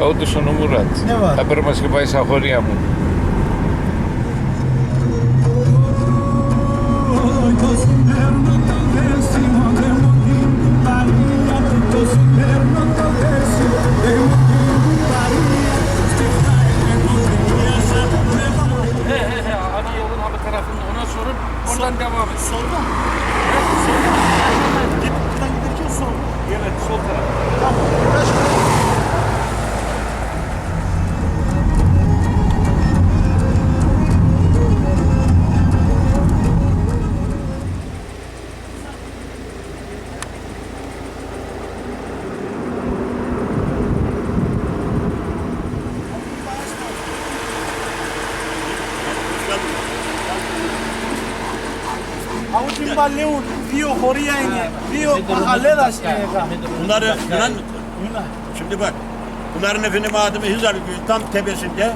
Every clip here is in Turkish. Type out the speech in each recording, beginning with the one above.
Όντως ο Νομουράτ. Θα πρέπει να μας και πάει στα χωριά μου. Ana yolun abi tarafında ona sorup oradan devam et. Solda mı? Buradan giderken sol. Evet sol taraf. Tamam. Başka. Avucun balleun, Rio Horiyaini, Rio Mahaledas Bunları Yunan mı? Yunan. Şimdi bak. Bunların efendim adımı Hizar Köyü tam tepesinde.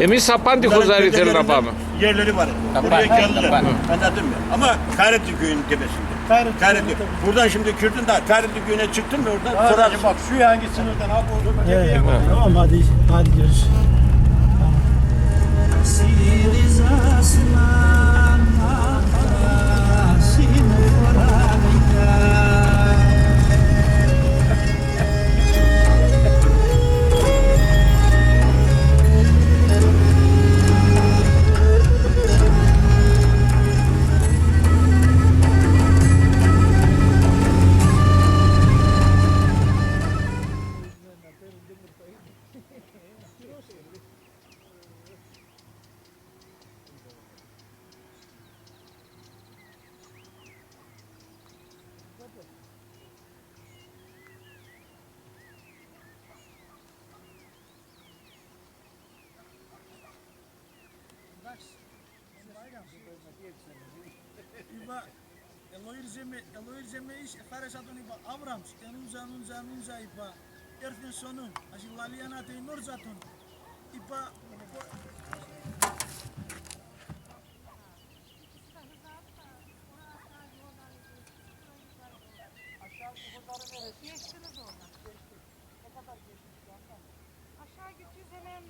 Εμείς απάντη χωζάρι θέλω να πάμε. Yerleri var. Buraya geldiler. Anladın mı? Ama Kayretli Köyü'nün tepesinde. Kayretli. Buradan şimdi Kürt'ün da Kayretli Köyü'ne çıktın mı oradan? Soracağım bak şu hangi sınırdan abi orada. Tamam hadi görüşürüz. Eloir zeme iş faresatun iba Abrams enunza iba erfen sonun asi laliana te norzatun iba Geçtiniz oradan. Ne kadar geçtiniz oradan? Aşağı gideceğiz hemen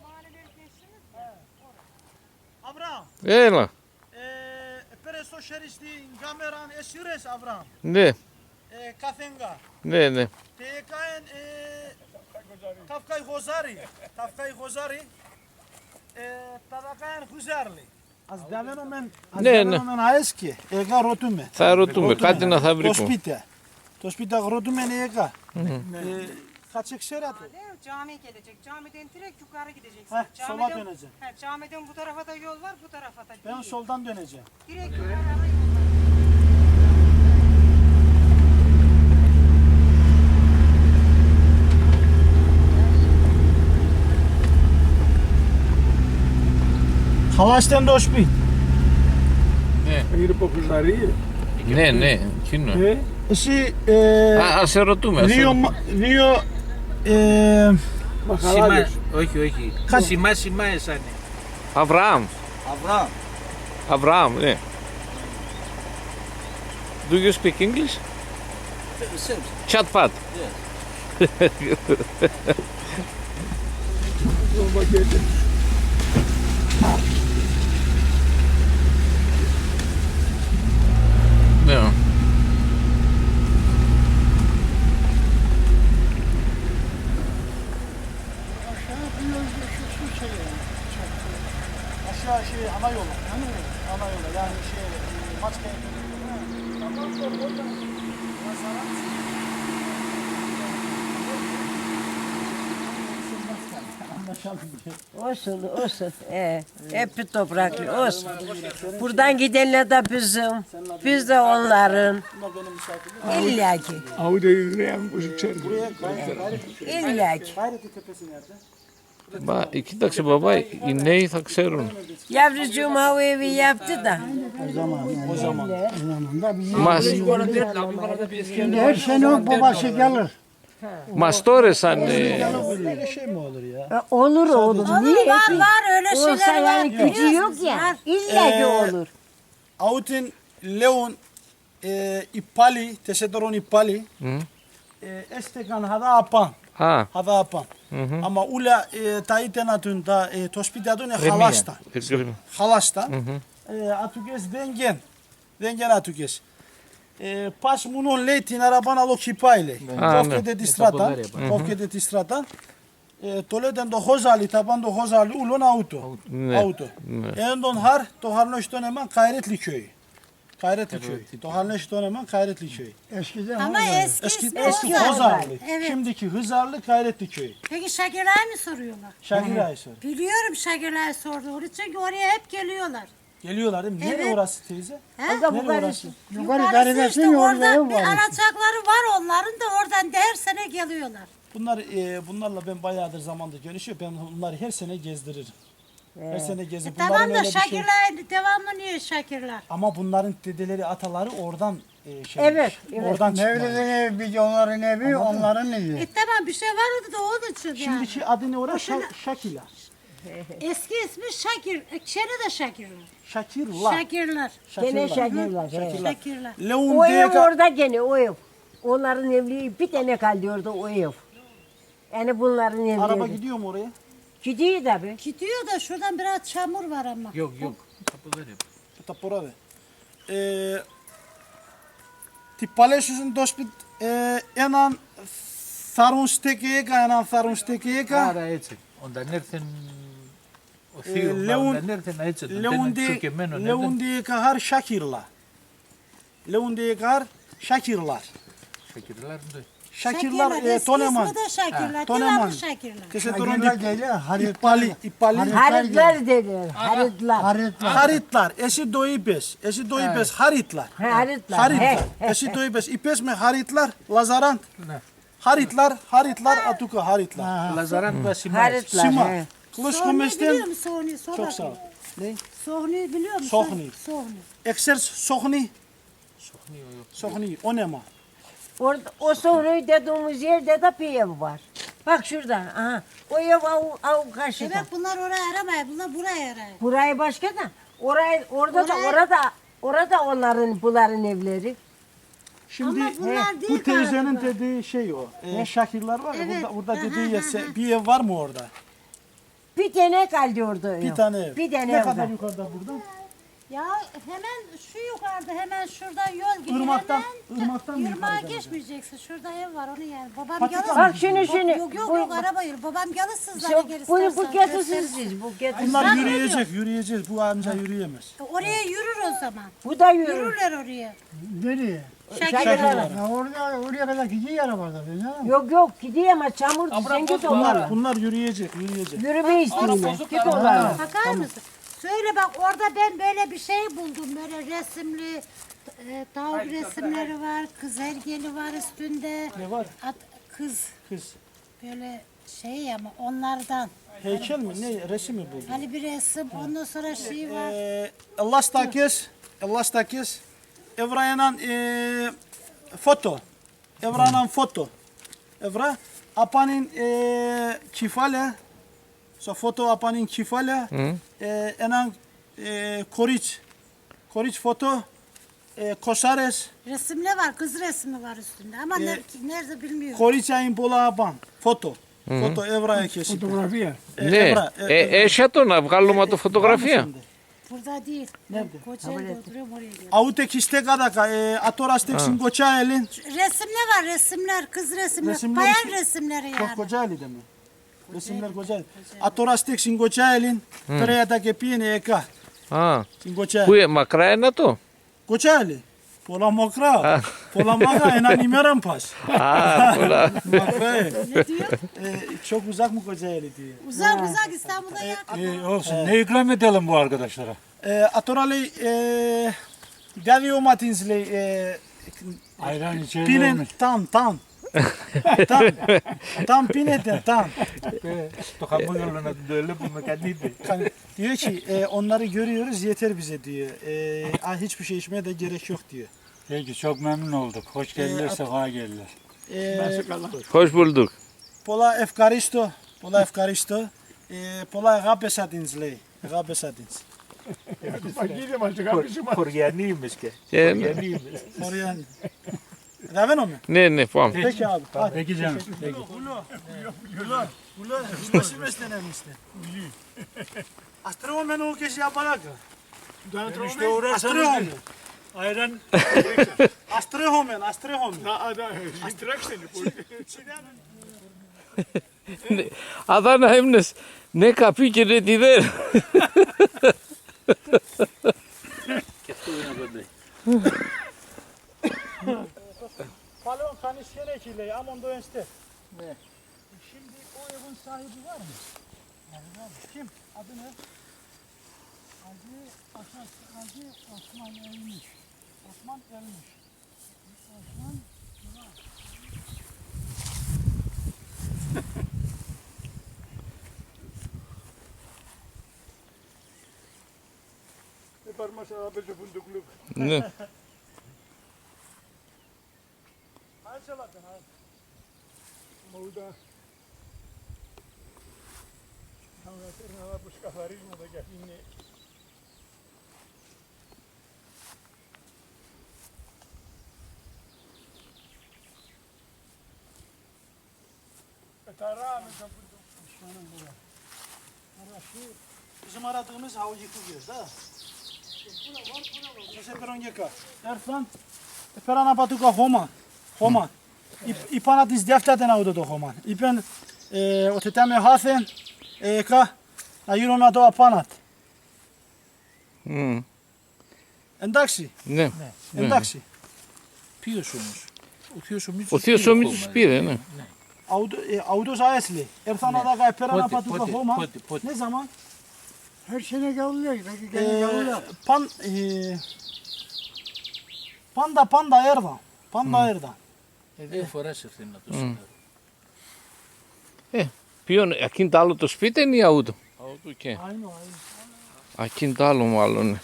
mahalleleri geçtiniz mi? Abraham Έλα. Peresto şeristi kameran esires Abraham Ναι, Kafenga ναι, ναι. TKN Kafkay Hozari Tadakayan Huzarli Az devenomen aeski ega rotume Θα ρωτούμε, κάτι να θα Το βρούμε. σπίτι Το σπίτι rotume ega Kaç ekserat Camiye gelecek. Camiden direkt yukarı gideceksin. Heh, sola döneceksin. Camiden bu tarafa da yol var, bu tarafa da. Ben soldan döneceğim. Direkt yukarı yol var. Χαλάστε το σπίτι. Ναι. Ναι, ναι, εκείνο. Εσύ Ας σε ρωτούμε. δύο Σιμά, όχι. Σιμά εσάνε. Αβραάμ. Αβραάμ, ναι. Do you speak English? Chat pat. Ναι. Aşağı ana yolu. Ana yolu yani Maçka'ya. Olsun. Hep topraklı olsun. Buradan gidenler de bizim. Biz de onların. İlla ki. İlla ki. Gayretli Tepesi nerede? Μα κοίταξε μπαμπά, οι νέοι θα ξέρουν. Yavrucuğum o evi yaptı da. O zaman da bir Μας, her şeyin babası gelir. μας το έσαν. Böyle şey mi olur ya? Olur. Niye? Var öyle Olsa şeyler var. yani gücü yok ya. İlla ki olur. Autin Leon Ipali, Tesedoron Ipali. Estekan hada apan. Α, Hada apan. Ama ula taiten atun da tospite atun halasta. Halasta. Atukes dengen atukes. Pas munon leitin araban alo kipayle. Kofkede distrata. Kofkede distrata. Toleden do hozali taban do hozali ulon auto. Auto. Endon har to harnoşton hemen Kayretli köyü. Kayretli köyü. To harnoşton hemen Kayretli köyü. Ama eski Eski Hozarlı. Hozarlı. Evet. Şimdiki Hızarlı Kayretli köyü. Peki Şakirler mi soruyorlar? Şakir Aysor. Biliyorum Şakirler sorduğunu çünkü oraya hep geliyorlar. Geliyorlar değil mi? Nereye Evet. orası teyze? He? Nereye orası? Yukarısı işte orada bir alacakları var onların da oradan da her sene geliyorlar. Bunlarla ben bayağıdır zamanda görüşüyorum. Ben bunları her sene gezdiririm. Her sene gezip bunların Tamam da öyle bir şey. Şakirler devamlı niye Şakirler? Ama bunların dedeleri, ataları oradan şey. Evet, evet. Oradan çıkma. Mevlid'in evi, onların evi, onların evi. Tamam bir şey var orada da onun için yani. Şimdiki adı ne orası? Şakila. Eski ismi Şakir. Şene de Şakirler. Şakirlar. Şakirler. Gene Şakirlar. Şakirler. Şakirler. Leun O ev Deka. orada gene o ev. Onların evliği bir tane kaldı orada o ev. Yani bunların evleri. Araba gidiyor mu oraya? Gidiyor tabii. Gidiyor da şuradan biraz çamur var ama. Yok. Kapılar yap. Tapora ve. Ti paleshusun dospit enan Sarunstekieka, enan Sarunstekieka. Άρα έτσι. Όταν έρθουν ο θείος μου, όταν έρθουν έτσι, όταν είναι ξοκεμμένο. Leundeka har Şakirlar. Leundeka har Şakirlar. Şakirler mi? Şakirlar Eski Toneman. ismi de Şakirler. Toneman. Devamlı Şakirler. Kese Bunlar durun geliyor, İppali. Haritler dediler. Haritlar. Haritlar. Haritlar. Esi doyipes. Esi doyipes haritlar. Haritlar. Haritlar. Esi doyipes. İpes mi haritlar? Lazarant. Haritlar atuka haritlar. Λαζαράν του Ασημάς. Haritlar. Sima. he. Kılıç Sohni biliyor komestem. musun Sohni? Sor Çok sağ ol. bakayım. Ne? Sohni biliyor musun? Sohni. Sohni. Eksers sohni. Sohni. O ne ma? Orada, o sonra dediğimiz yerde de bir ev var. Bak şurada. Aha. O ev av karşıda. Evet bunlar oraya aramıyor. Bunlar buraya arıyor. Burayı başka da. Orada bunların evleri. Şimdi Ama bunlar değil bu teyzenin galiba. dediği şey o. Şakirler var ya Evet. burada dediği yer, bir ev var mı orada? Bir tane kaldı orada ev. Bir tane ev. Bir tane Ne ev kadar var. yukarıda burada? Ya hemen şu yukarıda hemen şuradan yol gidiyor. Irmaktan- hemen, ırmaktan mı Irmağa yukarıda? geçmeyeceksin. Şurada ev var onu yani. Babam Patika gelirsin. mı? Bak şunu. Yok araba yürü. Babam gelirsin zaten Şu, gel bunu bu istersen, getirsin gösterirsin. siz. Bu getirsin. Bunlar yürüyeceğiz. Bu amca yürüyemez. Oraya yürür o zaman. Bu da yürür. Yürürler oraya. Nereye? Şakirler. Ya oraya kadar gidiyor arabalar. Yok gidiyor ama çamur sen git onlarla. Bunlar yürüyecek. Yürüme istiyorlar. Git onlarla. Bakar mısın? Söyle bak orada ben böyle bir şey buldum. Böyle resimli tavuk resimleri var. Kız hergeli var üstünde. Ne var? Kız Kız. böyle şey ama onlardan. Heykel mi? Ne? Resim mi buldun? Hani bir resim ondan sonra şey var. Allah stakes. Evrayanan foto. Evranan foto. Evra. Apanin kifale. So foto apanin kifale. Enan koriç foto. Kosares. Resimle var. Kız resmi var üstünde ama nerede bilmiyorum. Koriç ayın pola apan. Foto. Foto evraya kesip. Fotoğrafya. Ναι, έσα να βγάλουμε το φωτογραφία. Burada değil. Nerede? Kocaeli'de oturuyorum oraya gidiyorum. Avutek istekadaka atorastek singoça elin. Resimler var resimler. Kız resimleri. Resimler Bayan işte- resimleri yani. Kocaeli'de mi? Resimler Kocaeli. Atorastek singoça elin. Pereyata ke piyene eka. Α, Singoça. πού μακρά είναι το. Kocaeli. Pola mokra. Pola maka enan imeran pas. Α, πολλά. Makra. Ne diyor? Çok uzak mı Kocaeli diyor. Uzak İstanbul'da yakın. Olsun. Ne ikram edelim bu arkadaşlara? Atorali Gavio Matins'le Ayran içelim pinen mi? tam. Tam pineten tam. Το χαμό να το ελέπουμε κανείτε. Diyor ki onları görüyoruz yeter bize diyor. Hiçbir şey içmeye de gerek yok diyor. Peki çok memnun olduk. Hoş geldiler, sefa geldiler. Hoş bulduk. Πολλά ευχαριστώ. Πολλά αγάπες adins λέει. Αγάπες adins. Χωριανοί είμαι και. Και Oraya Devam mı? Ναι, πάμε. Peki abi. Hadi. Peki canım. Peki. Ulan, hizmet mesleğine işte. Astro men o kişi yapalak. İşte uğraşalım. Astro men. Ayran. Astro men, astro men. Αδάνα έμνες. Ναι, καπί και ναι, τι δεν. Palon kaniskene kile, amon do enste. Ne? Şimdi o evin sahibi var mı? Kim? Adı ne? Hacı Osman Elmiş. Osman Elmiş. Osman Ναι. Bizim aradığımız havucu kızıyoruz da. Mesela peron Erfan, peron apatuka homan. Homan. Είπα τις δεύτερα να ούτω το χώμα. Είπαν ότι τα με χάθεν να γίνω να το απάνατ. Εντάξει. Ναι. Εντάξει. Ποιος όμως? Ο θείος ο Μίτσος πήρε, ναι. Autos aesli. Erfan adaka peron apatuka homan. Πότε. Ne zaman? Her sene geliyor. Belki gene geliyor. Panda Erdoğan. Panda Erdoğan. Δύο φορές ήρθε να το συνέρω. Ποιον, εκείνη το άλλο το σπίτι είναι ή αούτο. Αούτο και. Aynı. Εκείνη το άλλο μάλλον, ναι.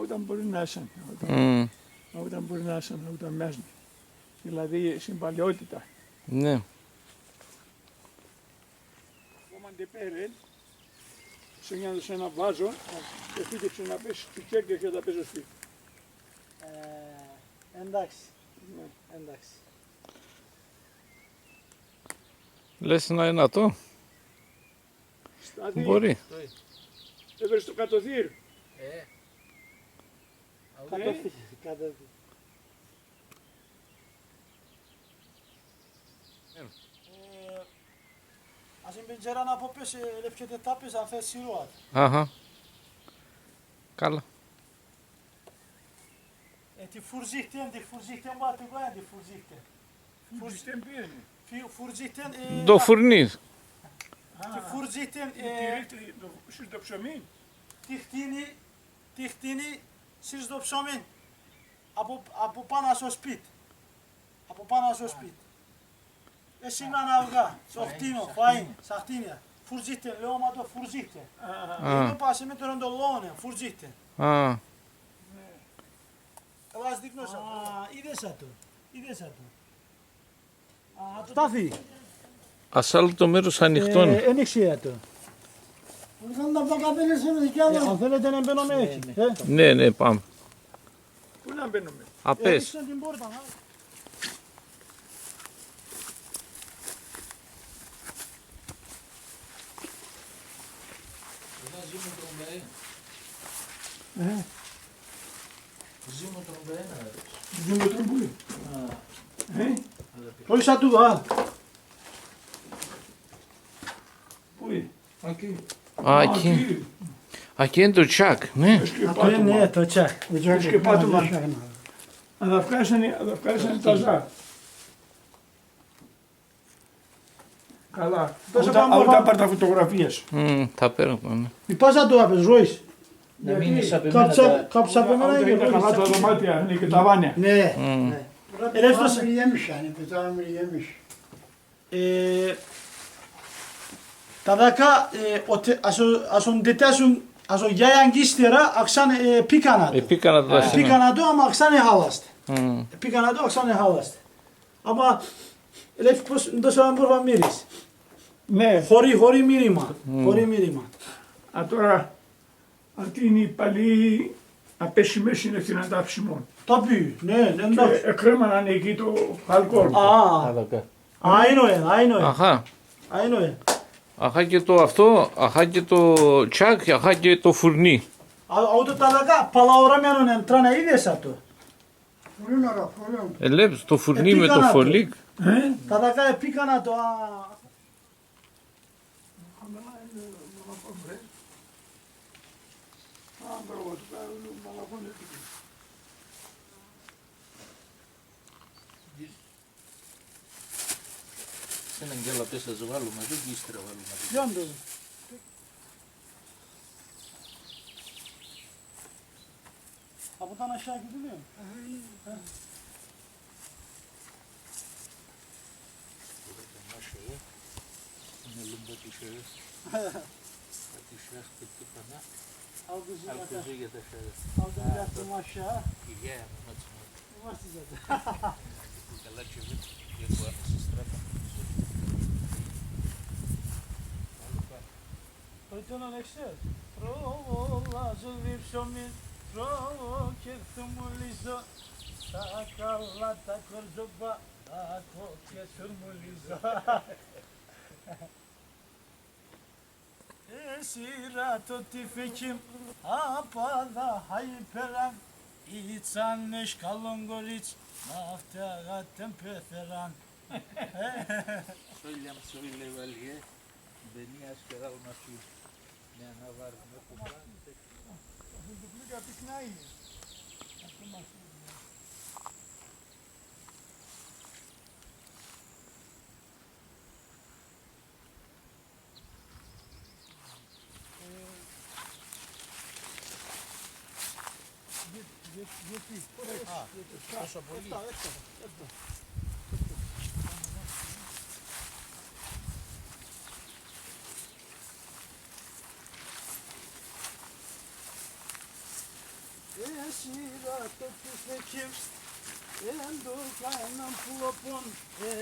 Όταν μπορεί να ήσαν, όταν μπορεί να ήσαν, όταν μέσουν. Δηλαδή στην παλαιότητα. Ναι. Κόμμαντε πέρεν, σε ένα βάζο και φύγεψε να πέσει στη τσέκια και θα πέσει στο σπίτι. Εντάξει. Εντάξει. Λες να είναι αυτό. Δηλαδή, Μπορεί. έβρε στο κατοδύρ. Κατευθείαν. Ας είναι πεντζέρα να πω πες λευκέτε τάπες αν θες σιρουάτ. Αχα. Καλά. Τη φουρζίχτεν μπάτε γουέν τη φουρζίχτεν. Φουρζιστέν πήγαινε. Φουρζίχτεν... Το φουρνί. Τη φουρζίχτεν... Σύρει το ψωμί. Τι χτίνει σύρει το ψωμί. Από πάνω στο σπίτι. Από πάνω στο σπίτι. Εσύ να αυγά, σοχτίνο, φαΐν, σαχτίνια. Φουρζίχτεν, λέω μα το φουρζίχτεν. Είναι πάσε με τον ροντολόνε, φουρζίχτεν. Ελάς δείχνωσα. Είδες αυτό. Στάθη. Ας άλλο το μέρος ανοιχτό είναι. Ένιξε το. Buradan da bakabilirsiniz gelin. Αν θέλετε να μπαίνουμε εκεί. Ναι, ναι, πάμε. Πού να μπαίνουμε. Απές. Έριξε την πόρτα. Εδώ ζούμε τρομπέ. Ζούμε τρομπέ. Όχι σαν του, α. Πού είναι. Εκεί είναι το τσάκ, ναι. Αυτό είναι το τσακ. Και πάτωμα. Αν θα βγάζανε τα ζά. Καλά. Ούτε πάρ' τα φωτογραφίες. Θα πέραμε. Μη πας να το άπες, Ρόης. Να μείνεις από εμένα τα... Κάψα από εμένα Είναι είναι καλά τα δωμάτια, είναι και τα βάνια. Ναι. Ελεύθερος. Tamir yemiş yani. Bir tamir yemiş. Τα δάκα, ασον τετάσουν, ασον γιάιαν ύστερα, αξάν πήκανα το. Επίκανα το δάσινα. Πήκανα το, άμα αξάνε χάλαστε. Πήκανα το, αξάνε χάλαστε. Άμα, λέει πως τόσο αν μπορούμε μύρεις. Ναι. Χωρί μήνυμα. Χωρί μήνυμα. Α, τώρα, αυτή είναι η παλή απέσιμη στην αντάψιμο. Tabii, ναι, εντάξει. Εκρέμαναν εκεί το αλκοόλ. Aynı. Αχα. Aynı. Αχα και το αυτό, αχα και το τσακ, αχα και το φουρνί. Auto talaga palavramanın entrana iyi desatto. Fırın ara, fırın. Βλέπεις το φουρνί με το Επίκανα το. φολίκ. Talaga epikana to. Σε έναν γκέλα πες θα βάλουμε εδώ και ύστερα βάλουμε εδώ. Yandı. Buradan aşağı gidiliyor mu? Elindeki şöyle. Ateşler tuttu bana. Al kızı Al yakar. kuzu getir şöyle. Aldım yattım aşağı. İyi maçma. Var size de. Καλά çevir. Yapar. Sıstrata. Păi nexe. Trolla zıvip şomin. Trolla kesumulizo. Sakalla takır zoba. Ako kesumulizo. Esirato tifikim. Apada hayperan. İçanış kalongoriç. Naftaga tempeferan. Söyle Valiye. Beni asker alması. Ne var ne kupran. Bulduklu yapık ne iyi? Esirato tüfekim Endurkaynan pulopon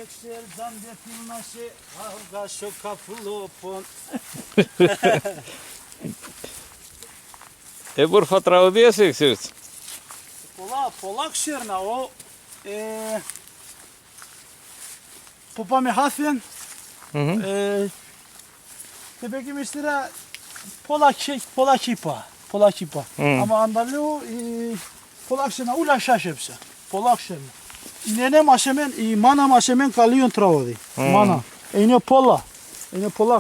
Eksel zandepilmesi Avga şoka pulopon Έμορφα τραγωδία σε ξέρεις. Πολλά ξέρνα ο που πάμε χάθεν και πέκει μυστήρα πολλά κύπα ama andalıyor πολλά ξένα ούλα şaşepse πολλά ξένα είναι μασεμέν η μάνα μασεμέν καλύον τραγωδί μάνα είναι πολλά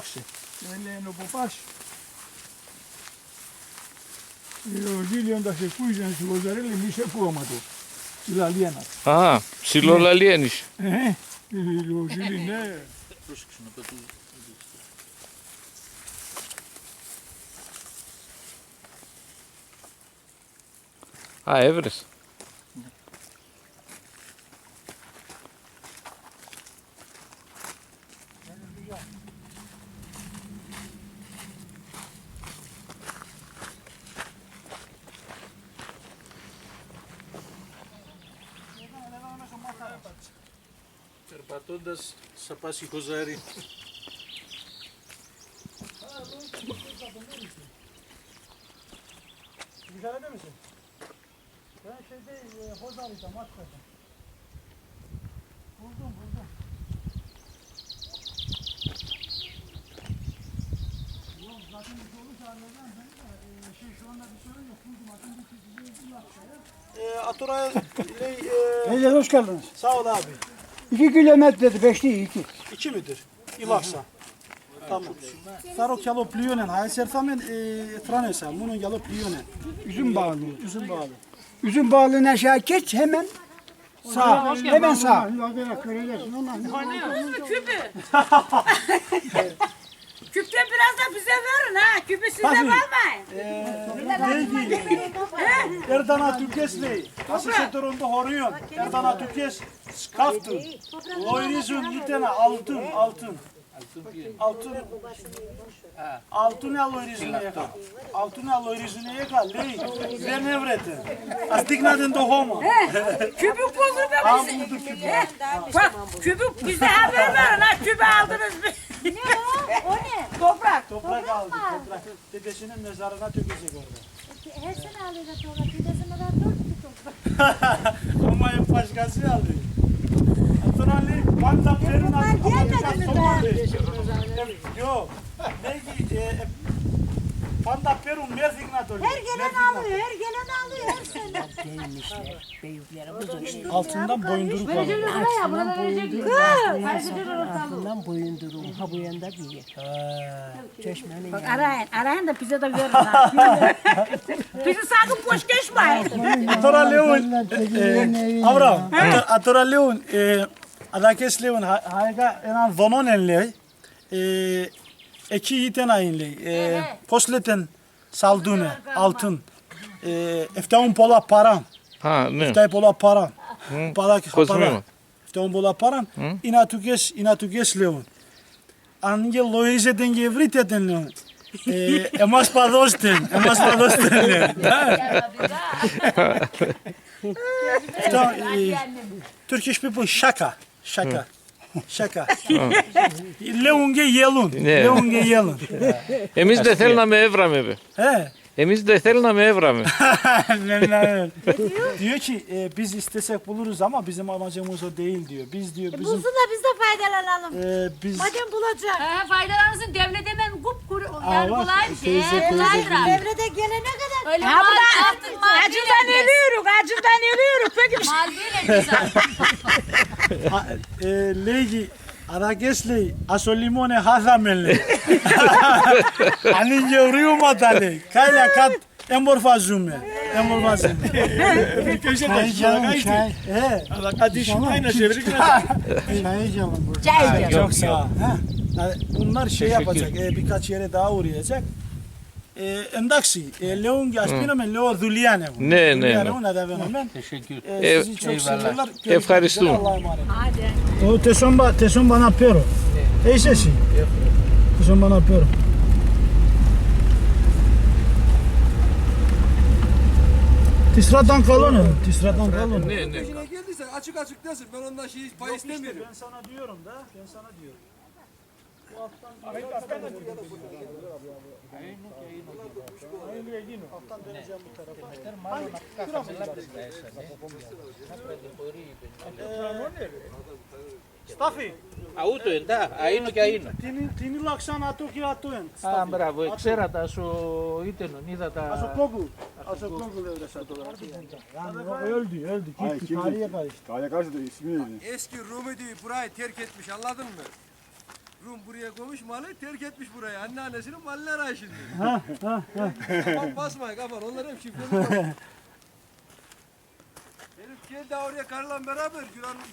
ξένα Λένε ο παπάς. Ο Ζήλιον τα σε κούιζαν στη Βοζαρέλη μη σε κόμμα του. Στη Λαλιάνα. Α, ψιλολαλιένεις. Ο Ζήλι ναι. Πρόσεξε να πετύχει. Α, έβρες. Περπατώντας θα πας η Χοζάρη. Güzel misin? Ben şeyde Hozarı'da Matka'da. Buldum. Yok zaten bir şey olursa halledeceğim ben de şu anda bir sorun yok. Buldum atın bir çizgi yapacağım. Atura Beyler hoş geldiniz. sağ ol abi. 2 kilometre 5 değil 2. 2 midir? İlaksa. Tamam. Faro kalo pliyonen. Hayır sertamen tranesa. Bunun kalo pliyonen. Üzüm bağlı. Üzüm bağlı. Üzüm bağlığına aşağı geç hemen sağ. Hemen sağ. Küpten biraz da bize verin ha. Küpü size Tabii. vermeyin. Neydi? Erdana Türkes'le. Asisatöründe horuyon. Erdana Türkes skaftın. Loyrizun litena altın. Altun al origineye kal. Altun al origineye kal. Lei, ver nevrete. Astignaden do Homa. Kübük bozuldu bizi. Bak kübük bize haber verin ha kübü aldınız mı? Ne o? O ne? Toprak. Toprak aldı. Toprak. Dedesinin mezarına tökecek orada. Her sene alıyorlar toprak. Dedesine de 4 bir toprak. Ama hep başkası aldı. Atorali, banda perin Bunlar gelmedi mi daha? Yok. Belki banda perun mersignatoli. Her gelen alıyor, her gelen alıyor her sene. Gelmişler. Büyüklerimiz o. Altından boyunduruk var. Altından boyundurum. Altından boyundurum. Ha bu yanda bir. Çeşmenin Bak arayın da bize de verin ha. bizi sakın boş geçmeyin. Atora Leon, Abraham, Atora Leon, Adakes Leon, harika enan zononenle, eki yiten ayinle, posleten saldune, altın, eftaun pola paran, Ha ne? eftay pola paran, para Kozmuyor paran, mu? eftaun pola paran, inatuges Leon. Ange loize den gevriten Leon. Emas padosten Leon. Turkish people shaka. Leunge yelun. Ne? Leunge yelun. Emiz de telna me evram evi. He. Emiz de telna me evram evi. Diyor ki biz istesek buluruz ama bizim amacımız o değil diyor. Biz diyor bizim Bulsun da biz de faydalanalım. biz Madem bulacak. Faydalanırsın devlet hemen kupkuru Aa, yani bak, kolay bir şey. teyze, Kolaydır. Devrede gelene kadar. Öyle Ha mal bu artık da mal acından değil. ölüyoruz. Acından ölüyoruz. Peki Mal değil güzel. legi aragesley asolimone hazamelle. Aninge uriumatale. Kayla kat emorfazume. Çay canım çay. çay Çok sağ ol. Bunlar şey yapacak, birkaç yere daha uğrayacak. Endaksi, Leon Gaspinomen, Leo Zuliane. Ne. Ona da ben. Teşekkür. Sizi çok seviyorlar. Efkaristum. Allah'a emanet. O tesomba na pero. Ese sì. Tesomba na pero. Tisradan kalın. Ne? Geldiyse açık desin. Ben ondan pay istemiyorum. Ben sana diyorum. Alttan döneceğim bu tarafa. Stafi. Auto εντά, αΐνο και αΐνο. Την ήλαξαν ατό και ατόεν. Α, μπράβο, ξέρα τα σου ήτενον, είδα τα... Asokoglu evreşat olarak. Öldü. Gitti. Tarihe karıştı. Kaya karşı da ismi neydi? Eski Rum diyor burayı terk etmiş anladın mı? Rum buraya koymuş malı terk etmiş burayı. Anneannesinin malları var şimdi. Kafan basmayın kafan onlar hep şifreli. Herif geldi oraya karılan beraber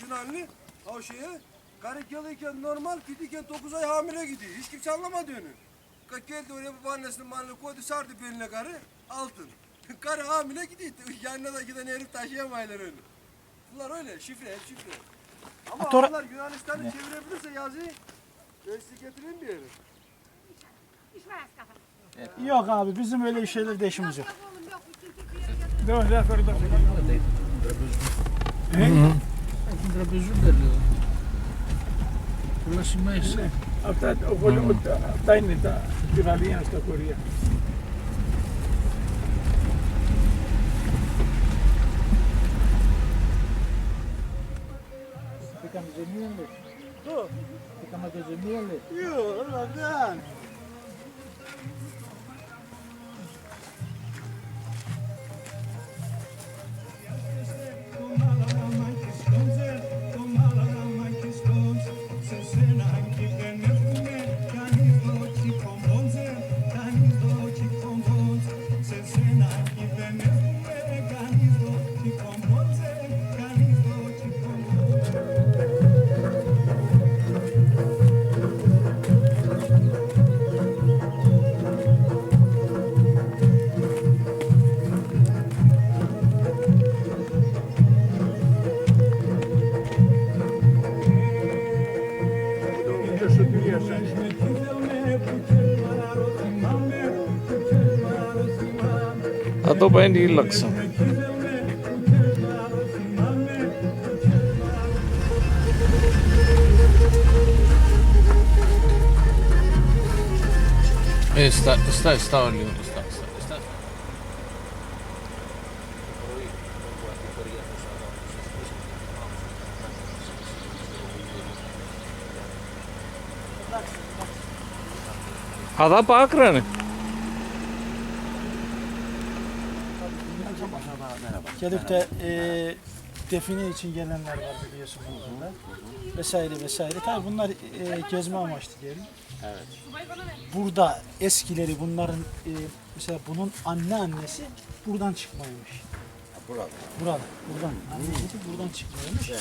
Yunanlı o şeye. Karı gelirken normal gidiyorken 9 ay hamile gidiyor. Hiç kimse anlamadı onu. Geldi oraya babaannesinin malını koydu sardı beline karı altın. Karı hamile gidiyor. Yanına da giden herif taşıyamaylar öyle. Bunlar öyle şifre hep şifre. Ama onlar Yunanistan'ı çevirebilirse yazıyı ben size getireyim bir yere. Yok abi bizim öyle şeylerde işimiz yok. Αυτά είναι τη Γαλλία στα Κορία. Yok lan. Εδώ πάει η λάξα. Στα όλοι. Ada pakrane. Gelip de define için gelenler var biliyorsun burada. Vesaire vesaire. Tabii bunlar gezme amaçlı diyelim. Evet. Burada eskileri bunların mesela bunun annesi buradan çıkmaymış. Burada. Buradan. Annesi buradan çıkmaymış.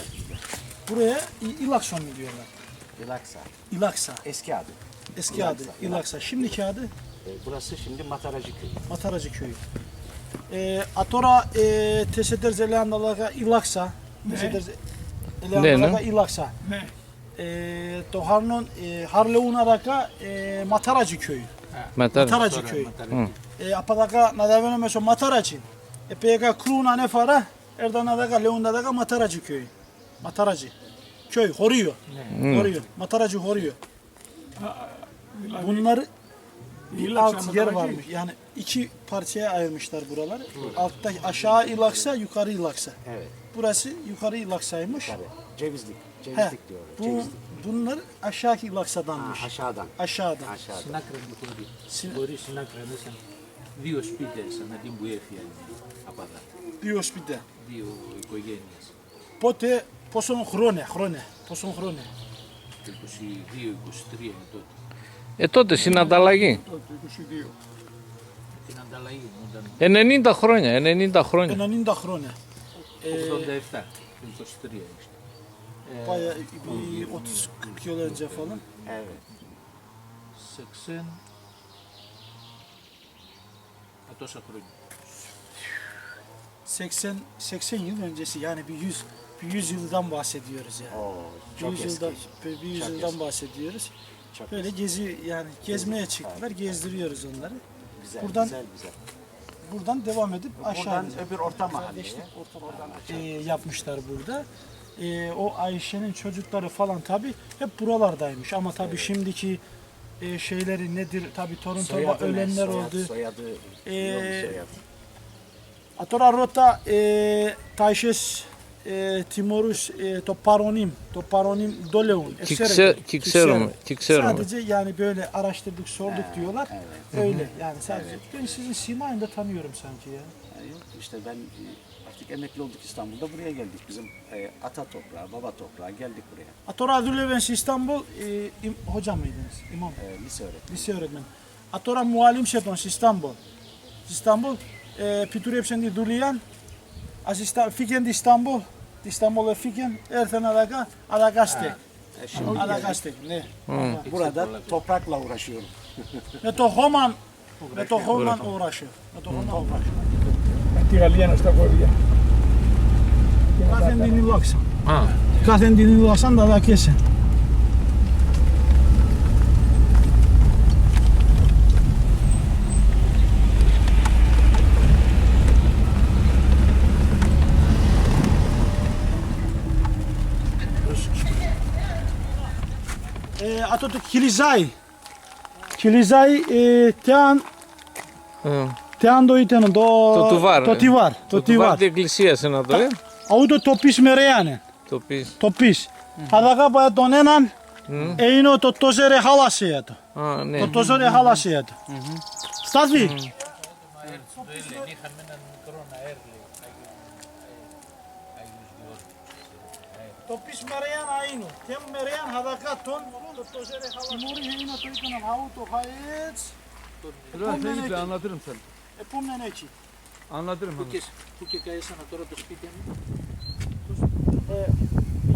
Buraya İlakson diyorlar. İlaksa. Eski adı. Eski adı İlaksa. Şimdiki adı Burası şimdi Mataracı Köyü. Mataracı Köyü. Atora teşeder zelandalaga İlaksa. Teşeder zelandalaga İlaksa. Ne? To Harnon Harleunaraka Mataracı Köyü. Mataracı Köyü. Apadaka nadavene meso Mataracı. Pega Kruna nefara Erdanadaga Leundadaga Mataracı Köyü. Mataracı. Köy Horiyo. Horiyo. Mataracı Horiyo. Bunları bir alt yer varmış. Yani iki parçaya ayırmışlar buraları. Altta aşağı İlaksa, yukarı İlaksa. Evet. Burası yukarı İlaksa'ymış. Tabii. Cevizlik. He, Cevizlik diyorlar. bunlar aşağıki İlaksa'danmış. Aşağıdan. Aşağıdan. Aşağıdan. Συνάκρες μου τώρα. Μπορεί συνάκρες μέσα. Δύο σπίτες ανά την που έφυγε από εδώ. Diyor bir de. Δύο οικογένειες. Pote poson χρόνια. Poson χρόνια. Το 22-23 είναι τότε. Τότε συνανταλλαγή. Το 22. Την ανταλλαγή μου ήταν 90 χρόνια. 90 χρόνια. 90 χρόνια. 87. Το 23 işte. Bayağı bir 30-40 yıl önce falan. Evet. 80. Τόσα χρόνια. 80 yıl öncesi yani bir 100 yıldan bahsediyoruz yani. Oo, Bir çok 100 eski. yıldan, bir 100 Çok yıldan eski. bahsediyoruz. Çok Böyle eski. gezmeye çıktılar, gezdiriyoruz onları. Güzel, Buradan- güzel. Buradan devam edip aşağı Buradan öbür orta mahalleye. geçtik. Yapmışlar burada. O Ayşe'nin çocukları falan tabi hep buralardaymış ama tabi şimdiki şeyleri nedir tabi torun torba Soyadı ne? ölenler oldu. Soyadı. Ee, yok soyadı. Atora rota Taşes Timorus to paronim doleun. Kikserum. Sadece yani böyle araştırdık sorduk diyorlar. Öyle yani sadece. Ben sizin simayını da tanıyorum sanki ya. Yok işte ben artık emekli olduk İstanbul'da buraya geldik. Bizim ata toprağı, baba toprağı geldik buraya. Atora Adülevens İstanbul hocam mıydınız? İmam. Lise öğretmeni. Lise öğretmeni. Atora muallim şetons İstanbul. İstanbul Pitürepsen di Dulian. Asistan Fiken di İstanbul. İstanbul'a Fiken erten Adagaste. Adagaste ne? Burada toprakla uğraşıyorum. Με το χώμα uğraşıyor. Με το χώμα uğraşıyor. Τη Γαλλία στα πόδια. Κάθε την ηλόξαν. Κάθε την ηλόξαν τα δακέσαι. Αυτό το Κιλιζάι Tean το ήταν Το τουβάρ. Το τιβάρ. Το τουβάρ της εκκλησίας είναι το, Αούτο το πεις με ρεάνε. Το πεις. Το πεις. Αδαγάπα τον έναν είναι το τόζερε χάλασε το. Α, ναι. Το τόζερε χάλασε το. Στάθη. Το πεις με ρεάνε είναι. Και με ρεάνε αδαγά τον το τόζερε χάλασε. Μουρή είναι το ήταν αούτο χαέτς. Anlatırım sana. Επόμενο εκεί. Anlatırım. Πού και καίσανα τώρα το σπίτι μου.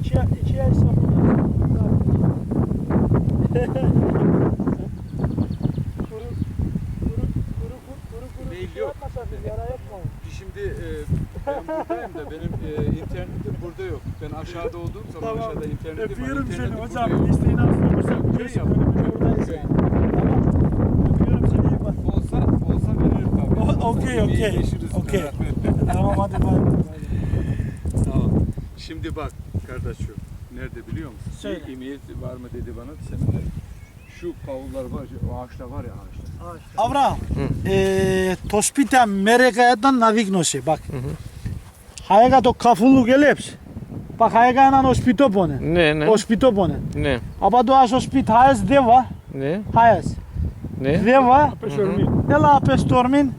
2 ay sonra. Mail yok. Şimdi ben buradayım da benim internetim burada yok. Ben aşağıda olduğum zaman Tamam. aşağıda internetim var. Öpüyorum seni İnternetim burada hocam. yok. İsteğini alsın. Köy yaptım. Buradayız Köy. yani. Tamam. Öpüyorum seni. Bak. Olsa veririm tabii. O okey. Okey. Tamam hadi bay. Tamam. Şimdi bak kardeşim. Nerede biliyor musun? Söyle. Bir emniyet var mı dedi bana. Seninle. Şu kavullar var, o ağaçlar var ya ağaçlar. Avraham, το σπίτι Αμέρικα ήταν αδείγνωση. Bak. Χαέγα το καφούλου και λέψη. Πα χαέγα έναν οσπιτόπονε. Ναι. Οσπιτόπονε. Ναι. Από το άσο σπίτι χαές δεύα. Ναι. Χαές. Ναι. Δεύα. Έλα απεστόρμιν.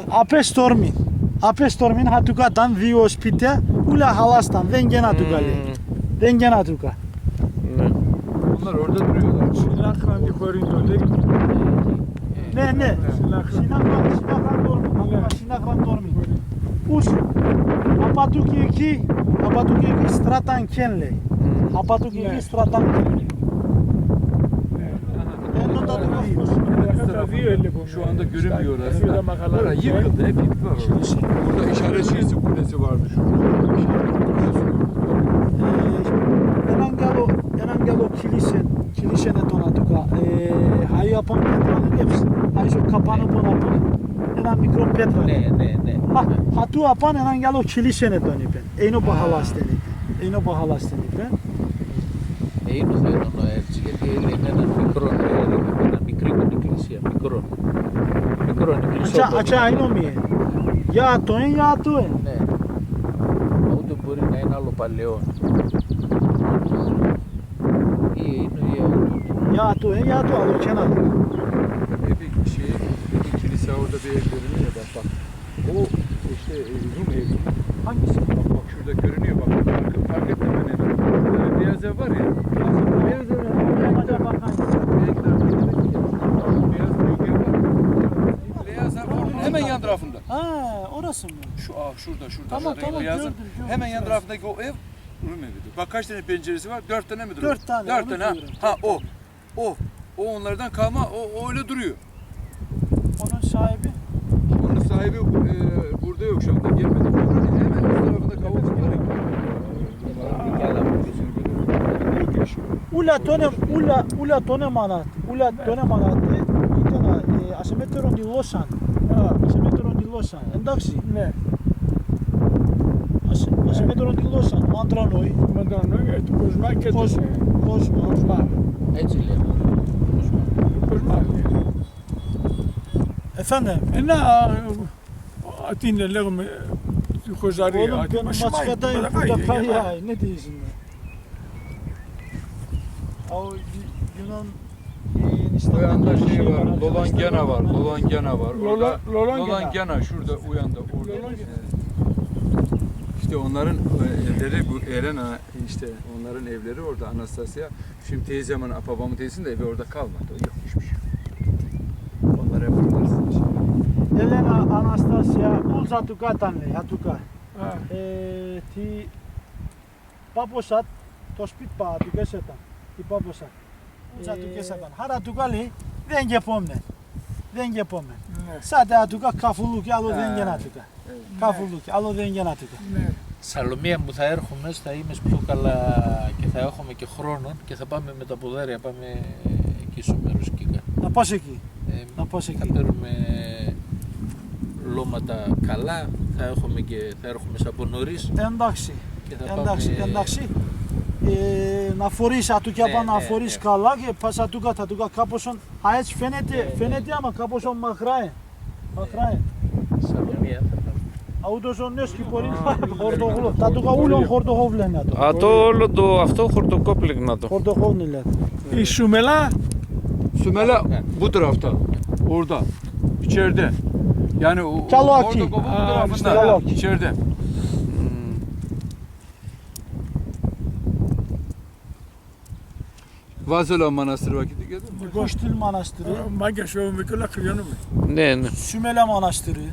Απεστόρμιν. Απεστόρμιν χατουκάταν δύο σπίτια. Ούλα χαλάσταν. Δεν γεννατουκα λέει. Δεν γεννατουka. Ναι. Onlar orada duruyorlar. Sinakran dikorin döndük. Ναι, ναι. Συνάκραν τόρμιν. Συνάκραν τόρμιν. Ούς. Απάτου και εκεί στράταν κεν λέει. Απάτου και εκεί στράταν κεν. Ενώ τα Şu anda görünmüyor orası. Orası yıkıldı, hep yıkıldı. Burada işaret şiirsi kulesi vardı έναν καλό κυλίσενε τον ατουκά. Χαΐ από πέτρανε λέψη. Χαΐ σου καπάνω από να πούμε. Ένα μικρό πέτρανε. Ναι. Χατού απάνε έναν καλό κυλίσενε τον είπε. Είναι ο παχαλάστεν είπε. Είναι ο Θεός έτσι, γιατί είναι ένα μικρό έρευνα, ένα μικρή εκκλησία, μικρό εκκλησία. Ατσά είναι ομοίε. Για το εν, για το εν. Ναι, ούτε μπορεί να είναι άλλο παλαιό. Ή είναι Ya tu en ya tu al kenar. Bir şey, bir kilise orada bir ev görünüyor bak. O işte Rum evi. Hangisi? Bak şurada görünüyor bak. Fark etme beni. Beyaz ev var ya. Beyaz ev. Acaba hangisi? Beyaz büyük ev var. Beyaz ev onun hemen yan tarafında. Ha, orası mı? Şurada. Tamam, Beyazın gördüm. hemen yan tarafındaki o ev Rum evidir. Bak kaç tane penceresi var? 4 tane mi duruyor? 4 tane. 4 onu tane ha. diyorum. Ha o onlardan kalma, o öyle duruyor. Onun sahibi. Onun sahibi burada yok şu anda, gelmedi. Hemen üst tarafında kavuklar var. Ούλα τόνε μανάτι. Ήταν ασεμέτερον τη Λόσαν. Εντάξει. Ναι. Ασεμέτερον τη Λόσαν. Μαντρανόη. Μαντρανόη, του Κοσμά και του Κοσμά. Έτσι λέμε. Κοσμά. Efendim. Ένα, τι είναι, λέγουμε, του Χοζαρία. Oğlum ben maç kadayım. Burada kar yağıyor. Ne diyorsun be? O Yunan O yanda şey var, Lolangena var. Orada, Lolangena. Lolangena şurada, o yanda. İşte onların evleri, bu Elena, işte onların evleri orada, Anastasya. Şimdi teyzemin, babamın teyzesinin de evi orada kalmadı. Yok hiçbir şey. Onlar hep oradarsın. Elena Anastasya Ulza Tukatan λέει, Ατουκά. Τι Πάποσατ, το σπίτι Πατουκές ήταν. Τι Πάποσατ. Ulza Tukes ήταν. Hara Tuka λέει, δεν γεπόμεν. Σαν τα Ατουκά καφουλούκι, άλλο δεν γεννάτουκα. Καφουλούκι, άλλο δεν γεννάτουκα. Σαλομία μου θα έρχομαι, θα είμαι πιο καλά και θα έχουμε και χρόνο και θα πάμε με τα ποδάρια, πάμε εκεί στο μέρος Κίκα. Να πας εκεί. Θα παίρνουμε λώματα καλά, θα έρχομαι από νωρίς. Εντάξει. Και θα πάμε... Να φορείς ατουκιά πάνω, να φορείς ναι. καλά και πας ατουκά, κάπως έτσι φαίνεται άμα κάπως μακράει. Σαλομία θα πάμε. Ούτως ο νέος κυπορείς χορτοχόβλο. Τα τουκα ούλον χορτοχόβλενε το. Α, το όλο το αυτό χορτοκόπλεγνα το. Χορτοχόβλενε. Η Σουμελά. Sümela bu tarafta, orada, içeride. Yani Çalaki. orada bu tarafında, Çalaki. içeride. Vazela Manastırı vakiti geldi mi? Koştil Manastırı, Μάγκια σου μικρό κρυώνουμε. Ναι, ναι. Sümele Manastırı.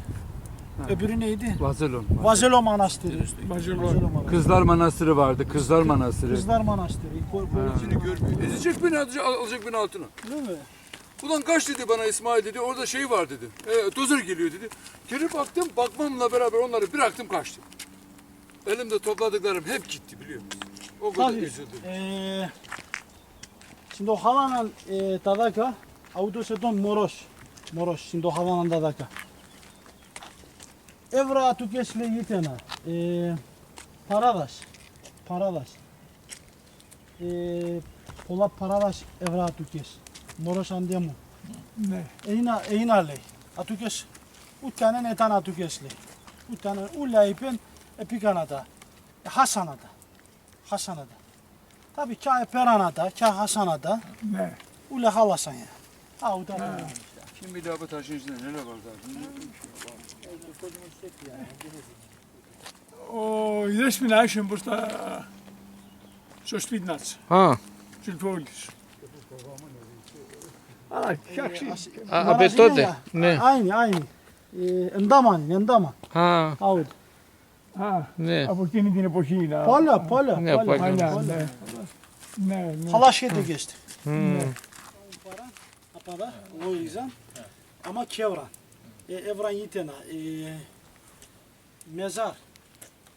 Öbürü neydi? Vazelon. Vazelo Manastırı. Μαζελό. Kızlar Manastırı vardı, Kızlar Manastırı. Kızlar Manastırı. Seni görmüyor. Ezecek beni, alacak beni altına. Değil mi? Ulan kaç dedi bana İsmail dedi, orada şey var dedi. Dozer geliyor dedi. Geri baktım, bakmamla beraber onları bıraktım kaçtım. Elimde topladıklarım hep gitti biliyor musun? O kadar Tabii. üzüldüm. Şimdi o havanan tadaka, autos eton moros. Şimdi o havanan tadaka. Evra atukesle yitena. Paradaş. Polat Paradaş evra atukes. Moros andemu. Ne? Eina ley. Atukes. Utanen etan atukesle. Utanen ulaypen epikanada. Hasanada. Tabii ka Peranada, ka Hasanada. Ne? Ula halasan ya. Ha o da. Şimdi bir daha bu taşın içinde neler var zaten? O ideš mi našem pošto što špidnac, Ha. čilfolis. A, kak si? A betode. Ne. Aynı. Endama. Ha. Aud. A, Ne. από εκείνη την εποχή. Pola. Ne Παλιά, yapacağım? ναι. Ναι, ναι. Halaşete geçti. Apada, Loizan. Ama Kevran. Evran yitena.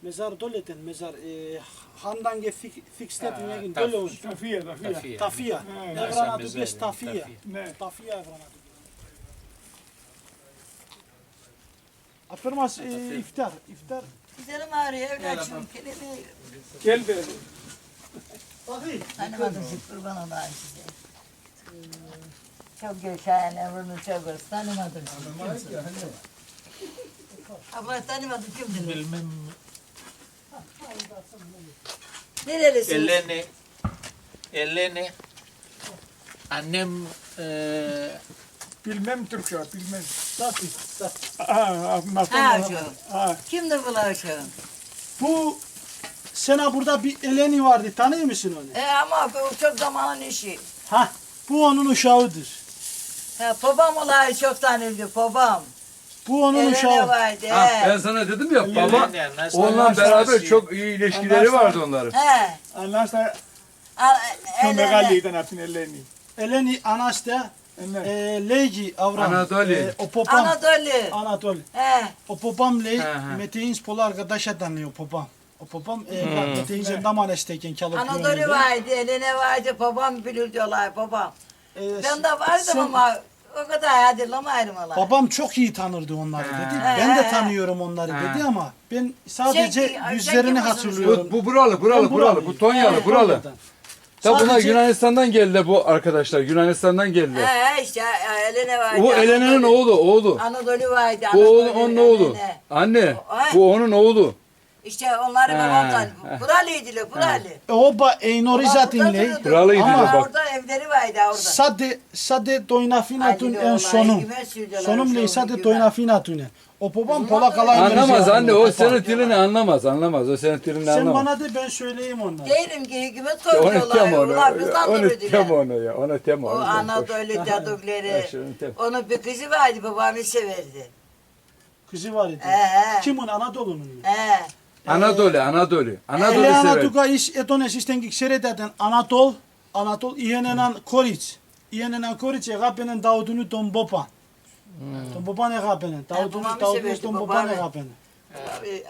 Mezar doleten, mezar. Handange fixtetin yegin dole olsun. Ταφεία. Tafiya. Ναι, Evran atukes tafiya. ναι. Tafiya evran atukes. Afirmas iftar. Güzelim ağrıyor evlatçım. Kelime Gel böyle. Bakayım. tanımadım siz kurban olayım size. Çok yaşayan ömrünü çok olsun. Tanımadım sizi. Kimsin? Abla tanımadım kimdiniz? Bilmem. Nerelisiniz? Eleni. Annem Bilmem Türkçe, bilmem. Tafi. Ha, Ha şu. ha. Kimdir bu uşağın? Bu sena burada bir Eleni vardı. Tanıyor musun onu? Ama bu çok zamanın işi. Ha, bu onun uşağıdır. Babam olayı çok tanırdı babam. Bu onun Elene uşağı. vardı. Ha, ben sana dedim ya baba nasıl onunla beraber çok iyi ilişkileri vardı onların. He. Ανάστα πιο Elene. μεγάλη ήταν από την Ελένη. Eleni Anas'ta Ναι. Leygi Avram. Anadolu. O popam. Anadolu. Anadolu. He. O popam ley Hı hı. Meteğin polu arkadaşa tanıyor popam. O popam Meteğin Zendamanesteyken çalıp Anadolu vardı, Elene vardı, babam bilir diyorlar babam. Ben de vardım ama o kadar hatırlamayırım olayı. Babam çok iyi tanırdı onları dedi. He. Ben de tanıyorum onları dedi ama ben sadece Şey, yüzlerini şey hatırlıyorum. Bu buralı, bu Tonyalı, buralı. Ta bunlar Sadece- Yunanistan'dan geldi bu arkadaşlar. Yunanistan'dan geldi. He işte Elene vardı. Bu Elene'nin oğlu. Anadolu vardı. Bu Anadolu, onun oğlu. Elene. Anne, Ay. bu onun oğlu. İşte onları babam tanıyor. Buralıydılar, buralı. Oba Eynorizatin ley. Buralıydı Ama- bak. Orada evleri vardı orada. Sade doynafinatun Haydi en olay, sonum. kime sürdüler Sonum şu ley sade güven? doynafinatun. O babam Polak alayım. Anlamaz anne, o senin dilini anlamaz. O senin dilini Sen anlamaz. bana de ben söyleyeyim onları. Değilim ki hükümet Onu koyuyorlar. tem onu. Ulan bizden Onu tem durdular. onu ya. Onu tem O onu. Anadolu cadukları. Şunu tem. Onun bir kızı vardı babamı severdi. Kızı var idi. He. Kimin Anadolu'nun mu? He. Anadolu. Ele sever. Anatuka iş etones istengi seredeten Anatol iyenenan Koriç. İyenenan Koriç egapenen Davudunu Tombopa. Tombopa egapenen. babamı Davudunu severdi, Tombopa babamı. egapenen.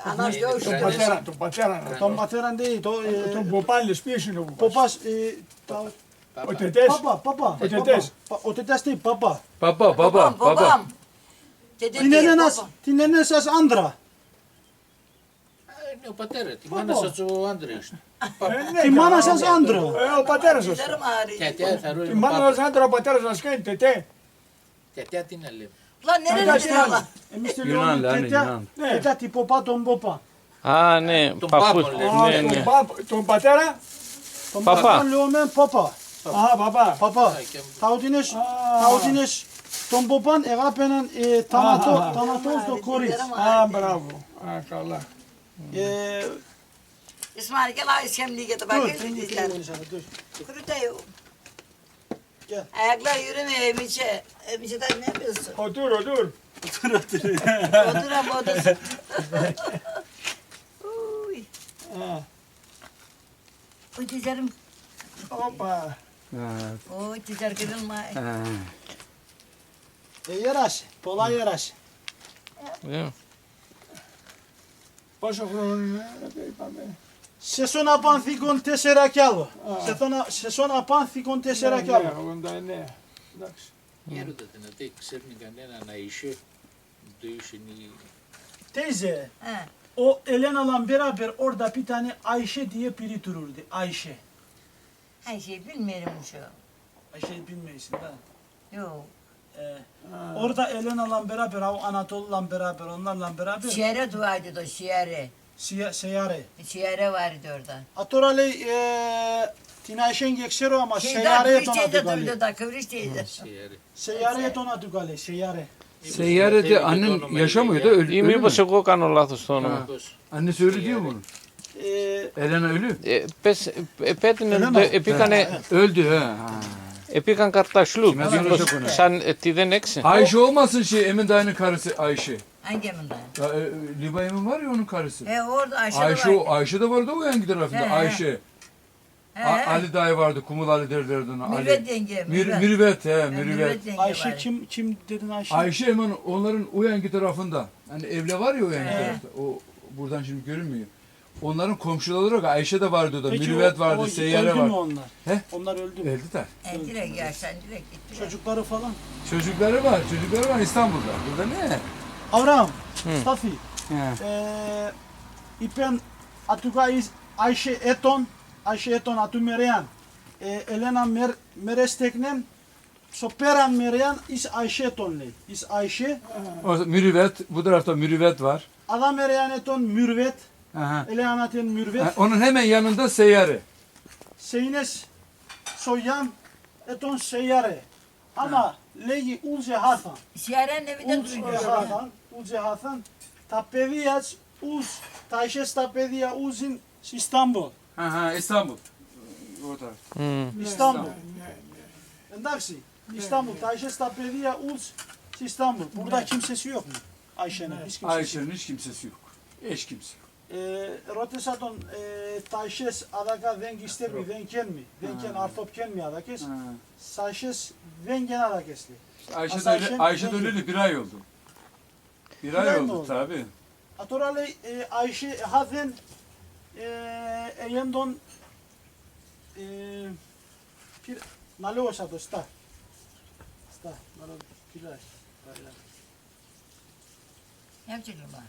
Anam Τον dövüştü. πατέρα. Tombateran değil. Τον Ποπάλης ποιος είναι ο Ποπάς. Popas Ο Τετές. Papa. O tetes. O tetes değil Papa. Baba. Babam. Dede değil Dinlenenas babam. dinlenesas Andra. είναι ο πατέρα, τη μάνα σας ο άντρας. Τη μάνα σας άντρα. Ο πατέρας σας. Dizlerim ağrıyor. Τετιά θα Η ρώει μάνα σας άντρα, ο πατέρας σας κάνει τετέ. Τετιά τι να λέμε. Lan nereye gidiyorlar? Εμείς Yunanlı, anne, Yunanlı. Teta ti Popa Tombopa. Ha ne? Τον Papuç. Πάπο λέει. Α, Ne ne? τον πατέρα. Papa. Leomen Papa. Α, παπά. Papa. Taudines Tombopan egapenen Tanatos do Koriç. Dizlerim Α, ağrıyor. μπράβο. Α, καλά. İsmail gel abi şemliği getir bak. Dur. Kuru da yok. Gel. Ayaklar yürümüyor Emice. Emice'den ne yapıyorsun? Otur, otur. Oturan odası. Uy. Α, Uy dizlerim. Hoppa. Uy dizler kırılma. Yeraş. Pola yeraş. Ne? Πόσο χρόνο είναι, είπαμε. Σεσόν απάνθηκον 4 κι άλλο. Σεσόν απάνθηκον 4 κι άλλο. 89. Εντάξει. Γέροντα δυνατή, ξέρουν κανένα να είσαι. Το είσαι Teyze, He. o Elena'la beraber orada bir tane Ayşe diye biri dururdu. Ayşe. Her şey bilmiyorum şu. Ayşe'yi bilmiyorsun da. Yok. Orada Elena'la beraber, o Anadolu'la beraber, onlarla beraber Şiare duaydı da şiare. seyare. Şiare vardı orada. Atorale tinaşen geçero ama Şeyden seyare kıvrışteydi tonadı da da kıvrışteydi. Seyare tonadı gale, seyare. Seyyarede annen yaşamıyordu, ölü Ή mü? μήπως εγώ κάνω lάθος το όνομα. Annesi ölü diyor mu? Elena ölü. Πες, επήκανε, Öldü he. επήκαν καρτασλού. Κοίτας, Μήπως όχι, ναι. σαν τι δεν έξι. Ayşe olmasın Emin dayının karısı Ayşe. Hangi evinden? Ya, Liba Emin var ya onun karısı. Orada Ayşe, Ayşe, de vardı. Ayşe de vardı o yangi tarafında. He, he. Ayşe. He. Ali dayı vardı. Kumul Ali derlerdi ona. Mürvet yenge. Mürvet he, Mürvet. Mürvet yenge Ayşe var. kim dedin Ayşe? Ayşe hemen onların o yangi tarafında. Hani evle var ya o yangi tarafta. O buradan şimdi görünmüyor. Onların komşuları olarak Ayşe de vardı da. Peki Mürvet vardı, Seyyare öldü var. mü onlar? He? Onlar öldü mü? Öldü de. Direkt yaştan direkt gitti. Çocukları falan. Çocukları var İstanbul'da. Burada ne? Avram, Stafi. He. İpen atuka Ayşe Eton atu mereyan. Elena meresteknem soperan mereyan is Ayşe Eton'le. Is Ayşe. O Mürvet, bu tarafta Mürvet var. Adam mereyan Eton mürvet. Aha. Elena ten mürvet. Onun hemen yanında Seyyare. Seynes soyan Eton seyyare. Ama leyi ulce Hasan. Şiarenin evinde Ulce duruyor. Hasan. Ulce Hasan. Tapediyac uz. Taşes tapediya uzin İstanbul. Aha, İstanbul. O taraf. İstanbul. Endaksi. İstanbul. Taşes tapediya uz İstanbul. Burada kimsesi yok mu? Ayşe'nin. Hiç kimsesi. Ayşe'nin hiç kimsesi yok. Eş kimse yok. Rotesaton taşes adaka vengister mi? Venken mi? Venken artopken mi adakes? Taşes vengen adakesli. Ayşe de öleli bir ay oldu. Bir ay oldu tabi. Atorale Ayşe hazen eyendon bir nale osato sta. Sta nalo pilar. Yapacağım ben.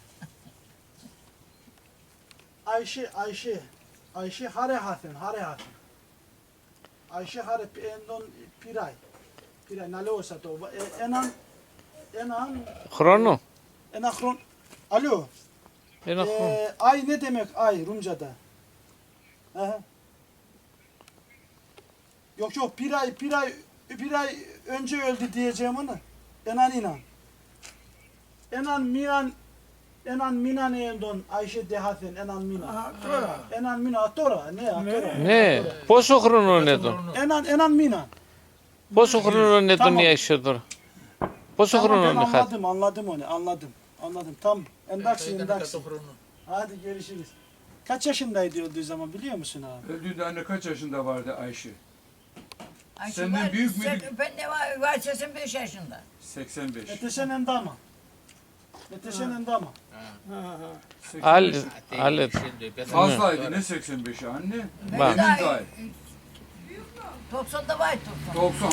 Ayşe hare hazen. Ayşe hare eyendon piray. Piray nale osato. Enan Χρόνο. Enakron. Alo. Ένα χρόνο. Ay ne demek ay Rumca'da? Aha. Yok bir ay önce öldü diyeceğim onu. Enan. Enan minan endon Ayşe dehafen enan minan. Enan minan tora ne tora. Ναι, πόσο χρόνο είναι τώρα. Enan minan. Πόσο χρόνο είναι τον Tamam. η Ayşe τώρα. Πόσο Tamam χρόνο ben είναι χάρη. anladım onu anladım. Tam endaksi. Hadi görüşürüz. Kaç yaşındaydı öldüğü zaman biliyor musun abi? Öldüğünde anne kaç yaşında vardı Ayşe? Ayşe Senden var, büyük müydü? Ben ne var 85 yaşında. 85. Neteşen endama. Άλλη. Fazlaydı ne 85'i anne? Bak. Emin dayı. 90'da var 90.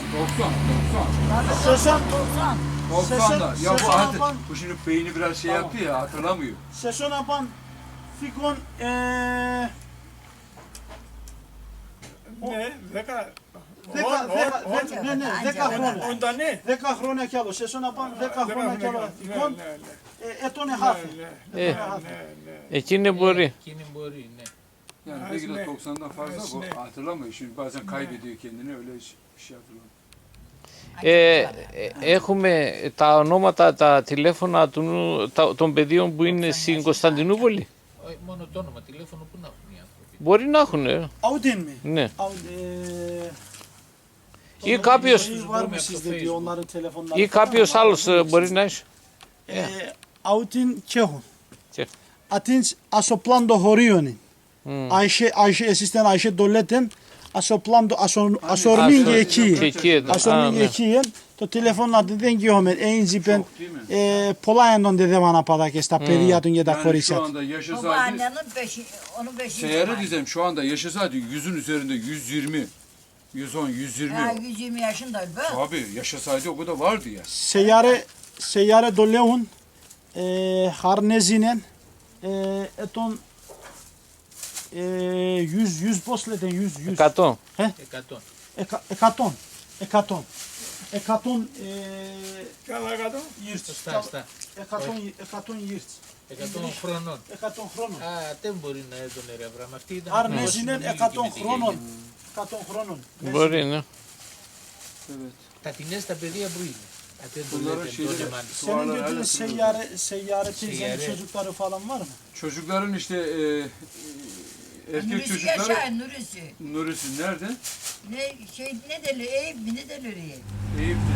80. 90'da. Ya bu Sesen artık yapan- bu şimdi beyni biraz şey yaptı ya hatırlamıyor. Sesyon yapan fikon Ne? Veka. Onda ne? Veka hrone kalo. Sesyon yapan veka hrone kalo. Fikon etone hafi. Εκείνη μπορεί. Εκείνη μπορεί, ναι. Yani belki de 90'dan fazla bu hatırlamıyor. Şimdi bazen kaybediyor kendini öyle bir şey hatırlamıyor. Έχουμε τα ονόματα, τα τηλέφωνα των παιδιών που είναι στην Κωνσταντινούπολη. Μόνο το όνομα, τηλέφωνο που να έχουν οι άνθρωποι. Μπορεί να έχουν. Auden mi? Ναι. Ή κάποιος- var mı sizde diyor onların telefonları. Ή κάποιος άλλος μπορεί να έχει. Auden Kehun. Kehun. Atins asoplando horioni. Ayşe asistan Ayşe Doleten asoplando asormingi ekiyi. Asormingi ekiyen to telefonun adı dengi homen einzipen Polayandan dedem ana padakes ta periyatun ya da Yani korisat. şu anda yaşasaydı, Babaannenin onun beşinci Seyyare diyeceğim şu anda yaşasaydı 100'ün üzerinde 120, 110, 120. Ha 120 yaşında be. Abi yaşasaydı o kadar vardı ya. Seyyare dolehun Harnezinen eton 100 πώς λέτε 100 100. 100 years. Στα. 100 years. 100 χρονών. 100 χρόνων. Α, δεν μπορεί να έντονε ρε Αβραάμ. Αυτή ήταν Harnezinen 100 χρόνων. 100 χρόνων. Μπορεί, ναι. Τα τεινές τα παιδιά που είναι. Δεν το Bunların λέτε şeyleri, τότε μάλιστα. Senin götürün seyyare teyzenin çocukları falan var mı? çocukların işte erkek Nurisi çocukları yaşar, Nurisi. Nurisi nerede? Ne derler, Eyüp mi ne derler ya? Eyüp'te.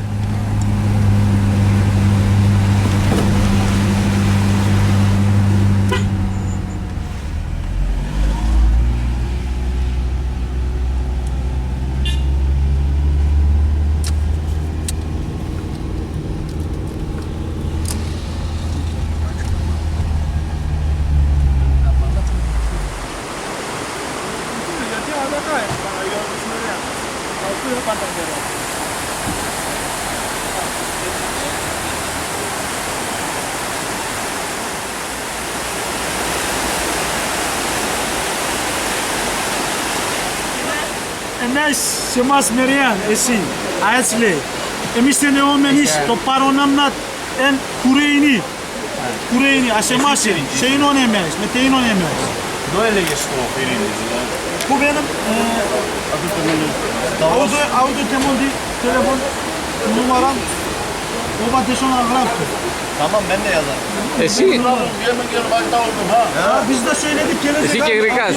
Εμείς σε μας μεριάν, εσύ, αέτσλε. Εμείς δεν έχουμε το παρονάμνat εν κουρέινι. Κουρέινι, ας εμάς είναι, σε είναι εμείς, με τι είναι εμείς. Ne έλεγες το πυρήνι, δηλαδή. Που benim auto temondi telefon numaram oba teşona gravtu. Tamam ben de yazarım. Εσύ, Yemek yer başta oldum ha. Biz de söyledik gelecek. εσύ και γρικάς,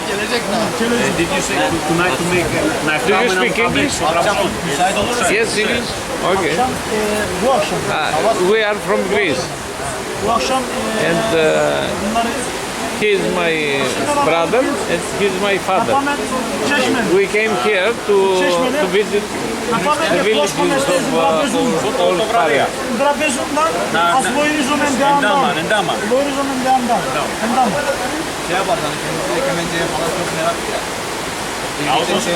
Gelecek daha. Gelecek. Did you say tonight to make Do you speak English? Akşam müsait olursa. Yes, English. Okay. Akşam, bu akşam. We are from Greece Bu akşam and bunları he is my brother and he is my father. tamamen Çeşme. We came here to visit the villages of old Faria. Trapezundan az boynuzundan devamdan. Boynuzundan devamdan. Endam. Şey yaparsan kendisi kemenceye falan çok merak ya.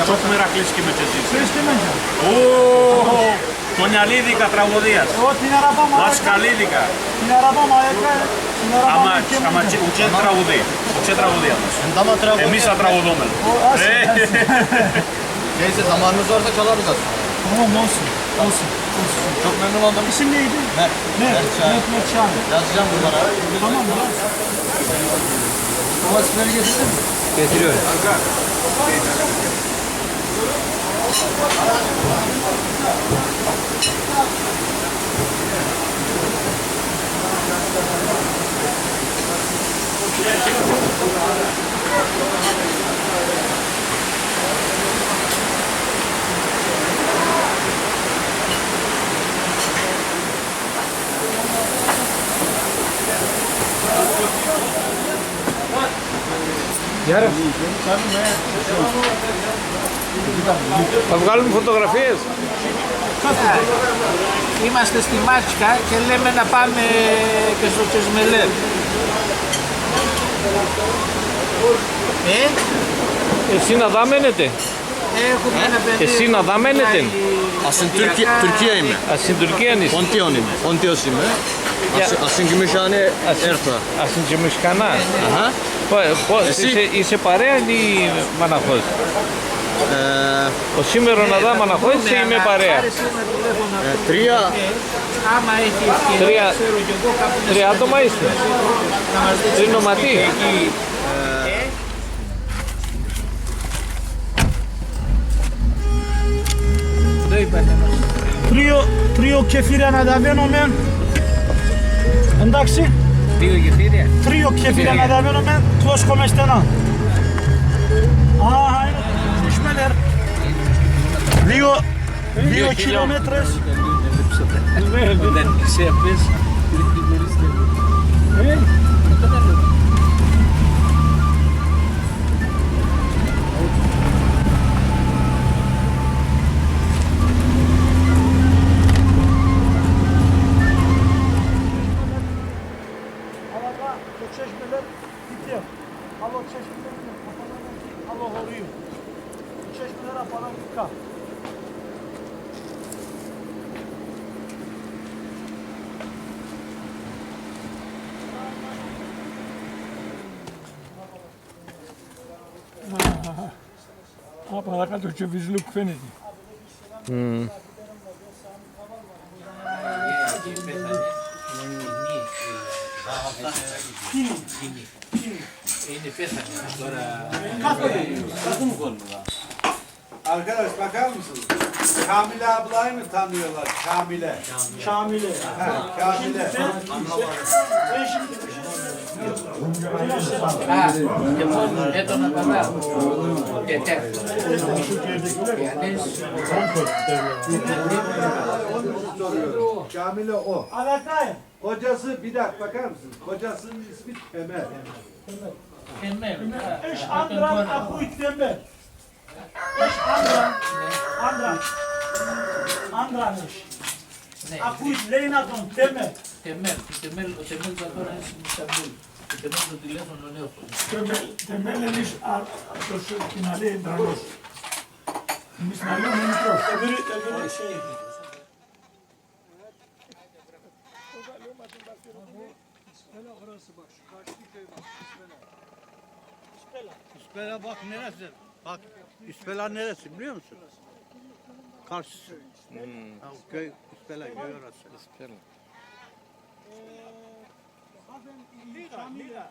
Çok meraklıyız kemencesiyiz. Siz kimence? Ooo! Τονιαλίδικα τραγωδίας. O την arabam ayakta. Μασκαλίδικα. Την arabam ayakta. Την arabam Ama uçe τραγουδί. Uçe τραγουδία μας. Εμείς θα τραγουδούμε. Neyse zamanınız varsa çalarız aslında. Tamam olsun. Olsun. Çok memnun oldum. İsim neydi? Mert. Mert Şahin. Yazacağım bunlara. Tamam mı? O isimleri getirdin mi? Getiriyorum. Yarın. Θα βγάλουμε φωτογραφίες. Είμαστε στη Μάτσκα και λέμε να πάμε και στο Τσεσμελέρ. Εσύ να δάμένετε. Έχουμε ένα παιδί. Εσύ να δάμένετε. Asın Türkiye'yim mi? Στην Τουρκία είσαι. Pontion'im. Pontios'im mi? Asın Gümüşhane Erta. Στην Τσιμισκανά. Είσαι παρέα ή μαναχός. Ο σήμερα να δάμε αναχώς ή είμαι παρέα. Τρία. Άμα έχει ευκαιρία, ξέρω κι εγώ κάπου. Τρία άτομα είστε. Τρινοματί. Το είπανε μας. Τρίο κεφύρια να τα βαίνουμε. Εντάξει. Δύο γεφύρια. Τρίο κεφύρια να τα βαίνουμε. Κλώσκομαι στενά. Çeşmeler. 2 kilometres. Δεν ξέρεις. Çeşmeler gidiyor. Alo çeşmeler gidiyor. Alo horuyor. Çeşmelere falan dikkat. παρακάτω και Βυζλούκ φαίνεται. Είναι πέθανε τώρα. Arkadaş bakar mısınız? Kamile ablayı mı tanıyorlar? Kamile. Kamile. Kamile. Kamile o. Alakayım. Kocası bir dakika bakar mısınız? Kocasının ismi Temel. Eş Andran Akuyt Temel. Eş Andran. Andran eş. Akuyt Leynadon Temel. Ο Τεμέλ τώρα είναι στην Ισταμπούλ. Ο Τεμέλ το τηλέφωνο έχω. Τεμέλ την αλέη εντρανός. Εμείς να λέμε μικρός. Öbürü şey. İspela bak neresi? Bak İspela neresi biliyor musun? Karşısı. Ha, köy İspela köy orası. İspela. Kamile.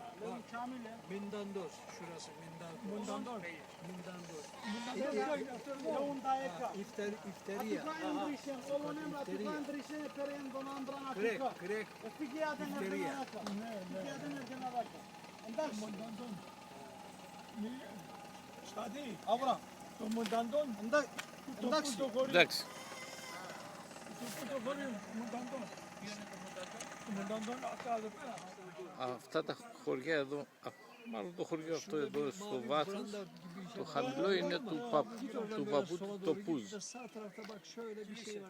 Kamile. Mindandos. Şurası Mindandos. Mindandos. Mindandos. Leundayeka. İfteriye. Atikandrişen. Olonem atikandrişen. Peren donandran Grek. atika. Grek. Epikiyaden İfteriye. erden alaka. Epikiyaden erden alaka. Endak. Στάδι, Avra. το Μονταντών. Endak. Endak. Εντάξει. Το χωρίο Μονταντών. Το Μονταντών αυτά εδώ πέρα. Αυτά τα χωριά εδώ, μάλλον το χωριό αυτό εδώ στο βάθος, το χαμηλό είναι του παππού του Τοπούζ.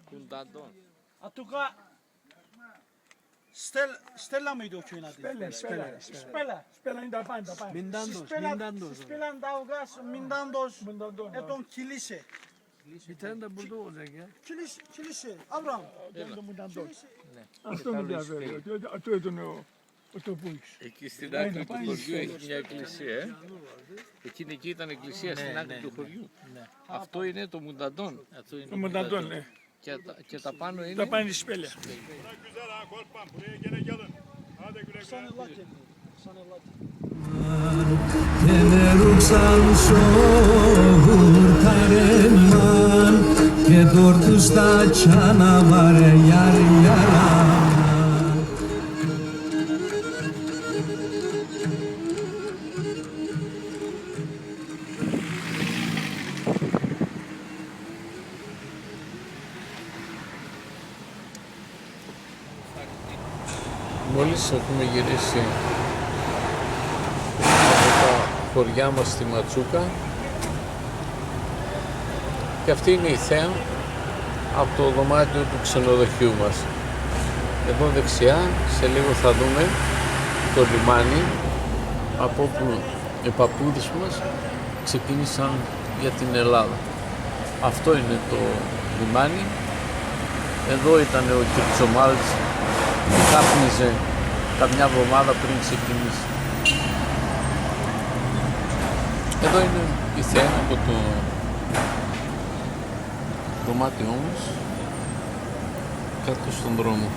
Κουνταντών. Atuka. Stella mıydı o köyün adı? Σπέλα. Spela. Σπέλα είναι τα πάντα. Spela Davgas, Mindandos, Μονταντών. Eton kilise. Bir tane de burada olacak ya. Kilise. Abraham. Το Μονταντών. Αυτό με διαφέρει. Αυτό ήταν ο Τοπούης. Εκεί στην άκρη του χωριού έχει μια εκκλησία. Εκείνη εκεί ήταν εκκλησία στην άκρη του χωριού. Αυτό είναι το Μουνταντών. Το Μονταντών, ναι. Και τα πάνω είναι... Τα πάνω είναι Σπέλα. Güzel ha korkmam. Buraya gene gelin. Hadi güle güle. Sanırlar kendini. Sanırlar. Teneruksan soğur tareman Ke dortusta canavar yar yaran Μόλις έχουμε γυρίσει από τα χωριά μας στη Ματσούκα και αυτή είναι η θέα από το δωμάτιο του ξενοδοχείου μας. Εδώ δεξιά σε λίγο θα δούμε το λιμάνι από όπου οι παππούδες μας ξεκίνησαν για την Ελλάδα. Αυτό είναι το λιμάνι. Εδώ ήταν ο Κυρτσομάλης που κάπνιζε καμιά εβδομάδα πριν ξεκινήσει. Εδώ είναι η θέα από το δωμάτιό μας κάτω στον δρόμο.